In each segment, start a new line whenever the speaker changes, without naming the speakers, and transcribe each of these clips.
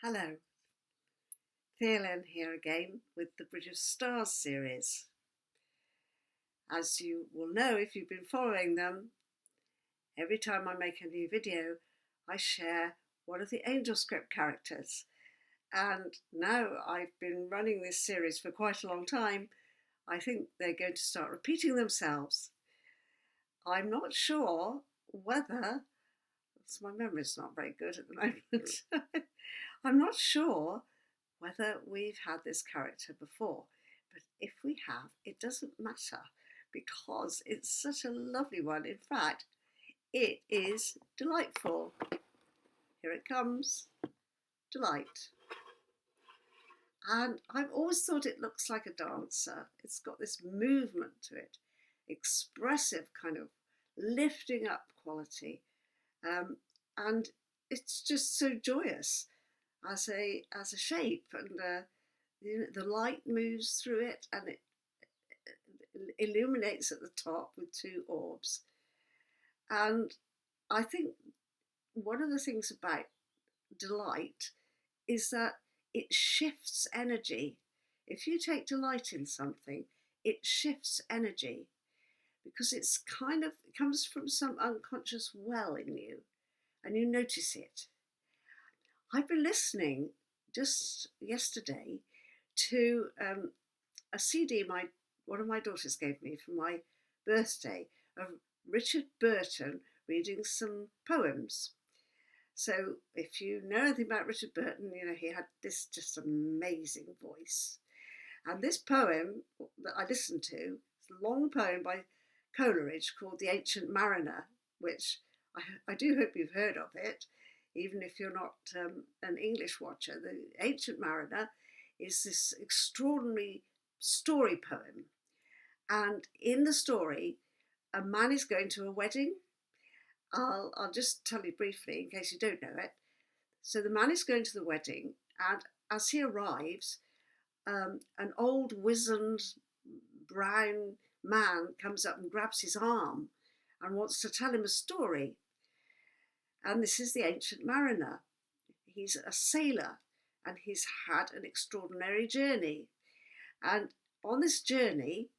Hello, Theolyn here again with the British Stars series. As you will know if you've been following them, every time I make a new video, I share one of the angel script characters. And now I've been running this series for quite a long time, I think they're going to start repeating themselves. I'm not sure whether, my memory's not very good at the moment, I'm not sure whether we've had this character before, but if we have, it doesn't matter because it's such a lovely one. In fact, it is delightful. Here it comes, Delight. And I've always thought it looks like a dancer. It's got this movement to it, expressive kind of lifting up quality, and it's just so joyous as a shape, and the light moves through it, and it illuminates at the top with two orbs. And I think one of the things about delight is that it shifts energy. If you take delight in something, it shifts energy because it comes from some unconscious well in you, and you notice it. I've been listening just yesterday to a CD one of my daughters gave me for my birthday of Richard Burton reading some poems. So if you know anything about Richard Burton, you know he had this just amazing voice. And this poem that I listened to, it's a long poem by Coleridge called The Ancient Mariner, which I do hope you've heard of it, even if you're not an English watcher. The Ancient Mariner is this extraordinary story poem. And in the story, a man is going to a wedding. I'll just tell you briefly in case you don't know it. So the man is going to the wedding, and as he arrives, an old wizened brown man comes up and grabs his arm and wants to tell him a story. And this is the Ancient Mariner. He's a sailor and he's had an extraordinary journey. And on this journey,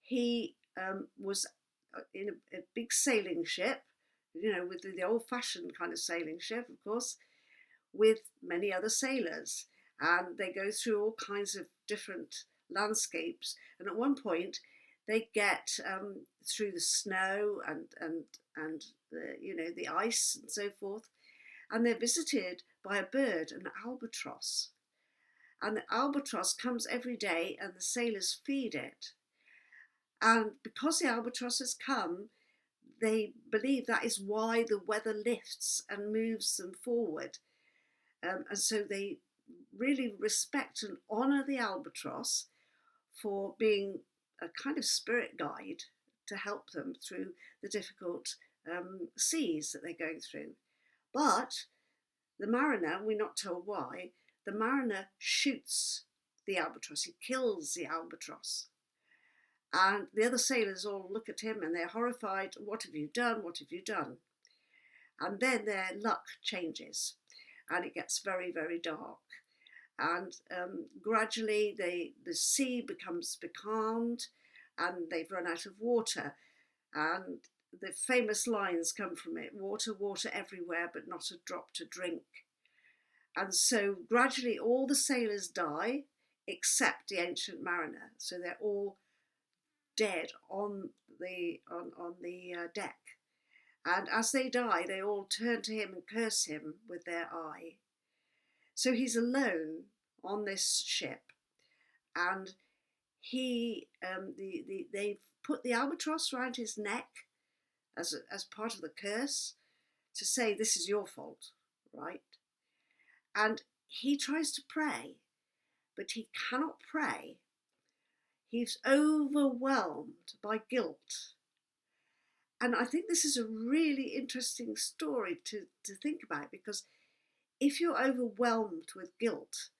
he was in a big sailing ship, you know, with the old-fashioned kind of sailing ship, of course, with many other sailors. And they go through all kinds of different landscapes. And at one point, they get through the snow and the ice and so forth, and they're visited by a bird, an albatross. And the albatross comes every day, and the sailors feed it. And because the albatross has come, they believe that is why the weather lifts and moves them forward. And so they really respect and honour the albatross for being a kind of spirit guide to help them through the difficult seas that they're going through. But the mariner, we're not told why, the mariner shoots the albatross, he kills the albatross. And the other sailors all look at him and they're horrified. What have you done? What have you done? And then their luck changes and it gets very, very dark. And gradually the sea becomes becalmed and they've run out of water. And the famous lines come from it: water, water everywhere, but not a drop to drink. And so gradually all the sailors die except the Ancient Mariner. So they're all dead on the deck. And as they die, they all turn to him and curse him with their eye. So he's alone on this ship, and they've put the albatross around his neck as part of the curse to say, this is your fault, right? And he tries to pray, but he cannot pray. He's overwhelmed by guilt. And I think this is a really interesting story to think about, because if you're overwhelmed with guilt,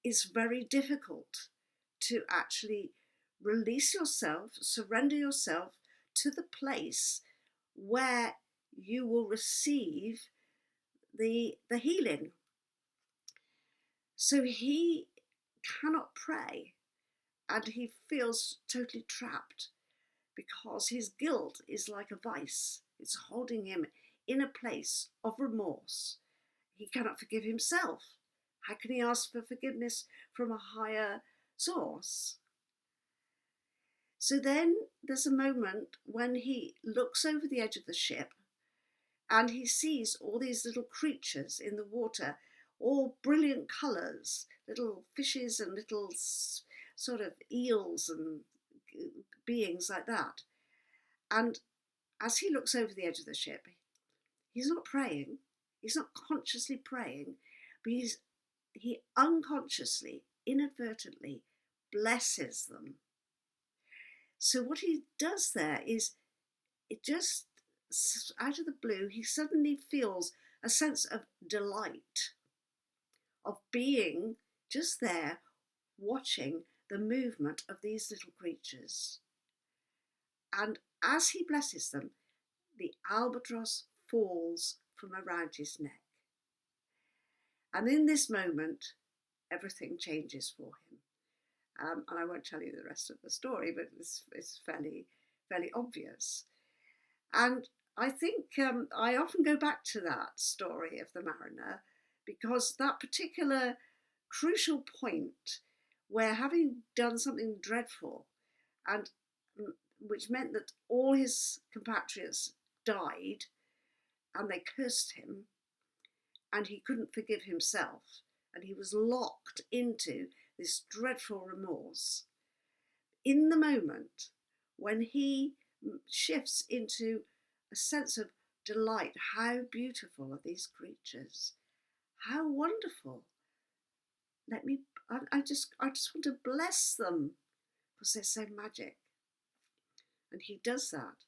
it's very difficult to actually release yourself, surrender yourself to the place where you will receive the healing. So he cannot pray, and he feels totally trapped because his guilt is like a vice. It's holding him in a place of remorse. He cannot forgive himself. How can he ask for forgiveness from a higher source? So then there's a moment when he looks over the edge of the ship and he sees all these little creatures in the water, all brilliant colours, little fishes and little sort of eels and beings like that. And as he looks over the edge of the ship, he's not praying, he's not consciously praying, but he unconsciously, inadvertently blesses them. So what he does there is, it just, out of the blue, he suddenly feels a sense of delight, of being just there watching the movement of these little creatures. And as he blesses them, the albatross falls from around his neck. And in this moment, everything changes for him. And I won't tell you the rest of the story, but it's fairly obvious. And I think I often go back to that story of the mariner, because that particular crucial point where, having done something dreadful, and which meant that all his compatriots died and they cursed him, and he couldn't forgive himself, and he was locked into this dreadful remorse. In the moment when he shifts into a sense of delight, how beautiful are these creatures, how wonderful, I just want to bless them because they're so magic. And he does that,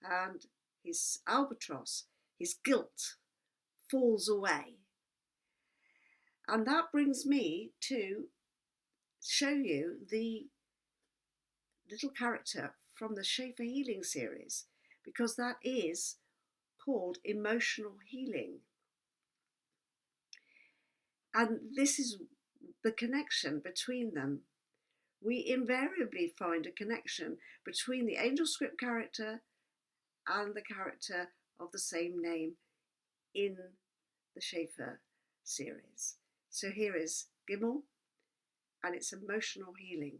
and his albatross, his guilt, falls away. And that brings me to show you the little character from the Schaefer Healing series, because that is called emotional healing. And this is the connection between them. We invariably find a connection between the angel script character and the character of the same name in the Schaefer series. So here is Gimel, and it's emotional healing.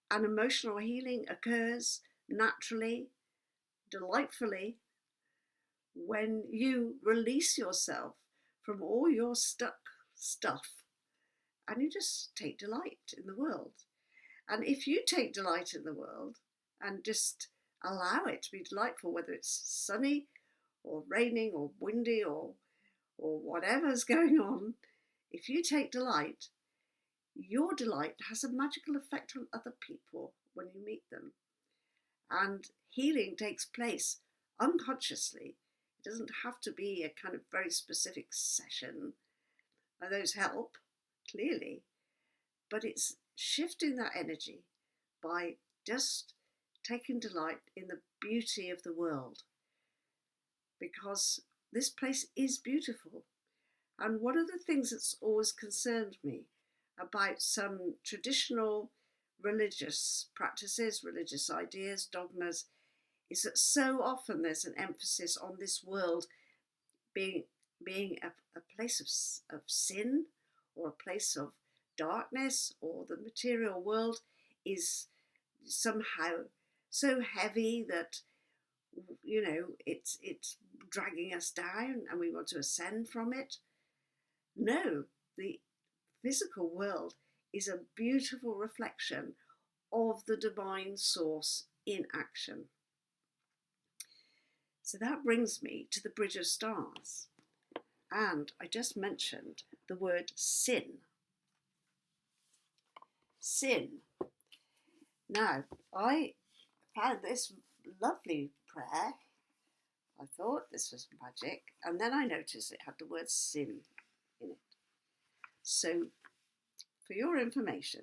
And emotional healing occurs naturally, delightfully, when you release yourself from all your stuck stuff and you just take delight in the world. And if you take delight in the world and just allow it to be delightful, whether it's sunny or raining or windy or whatever's going on, if you take delight, your delight has a magical effect on other people when you meet them. And healing takes place unconsciously. It doesn't have to be a kind of very specific session. Those help, clearly. But it's shifting that energy by just taking delight in the beauty of the world. Because this place is beautiful. And one of the things that's always concerned me about some traditional religious practices, religious ideas, dogmas, is that so often there's an emphasis on this world being a place of sin, or a place of darkness, or the material world is somehow so heavy that, you know, it's dragging us down and we want to ascend from it. No, the physical world is a beautiful reflection of the divine source in action. So that brings me to the Bridge of Stars. And I just mentioned the word sin. Sin. Now, I found this lovely prayer. I thought this was magic. And then I noticed it had the word sin in it. So, for your information,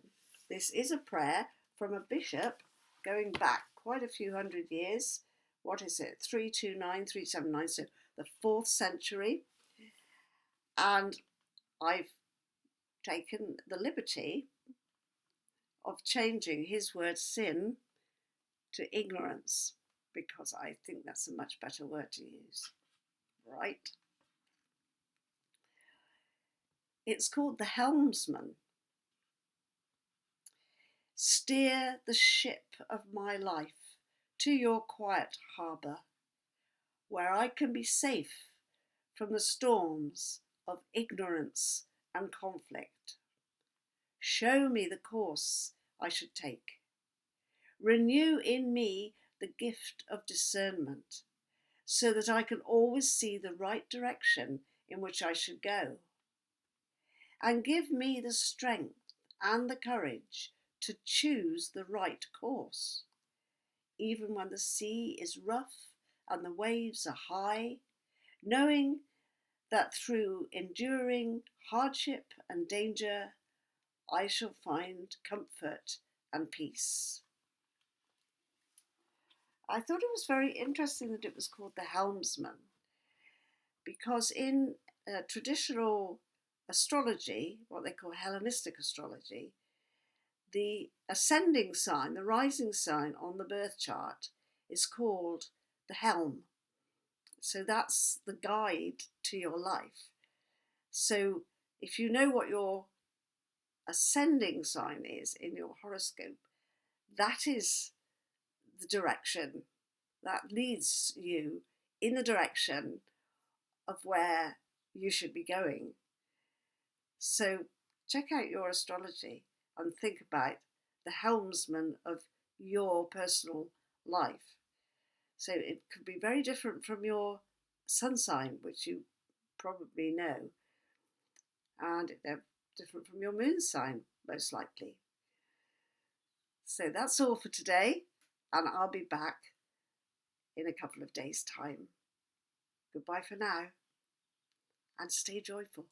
this is a prayer from a bishop going back quite a few hundred years. What is it? 329, 379, so the 4th century. And I've taken the liberty of changing his word sin to ignorance, because I think that's a much better word to use, right? It's called the helmsman. Steer the ship of my life to your quiet harbour, where I can be safe from the storms of ignorance and conflict. Show me the course I should take. Renew in me the gift of discernment, so that I can always see the right direction in which I should go. And give me the strength and the courage to choose the right course, even when the sea is rough and the waves are high, knowing that through enduring hardship and danger, I shall find comfort and peace. I thought it was very interesting that it was called the helmsman, because in traditional astrology, what they call Hellenistic astrology, the ascending sign, the rising sign on the birth chart is called the helm. So that's the guide to your life. So if you know what your ascending sign is in your horoscope, that is the direction that leads you in the direction of where you should be going. So check out your astrology and think about the helmsman of your personal life. So it could be very different from your sun sign, which you probably know, and they're different from your moon sign, most likely. So that's all for today, and I'll be back in a couple of days' time. Goodbye for now, and stay joyful.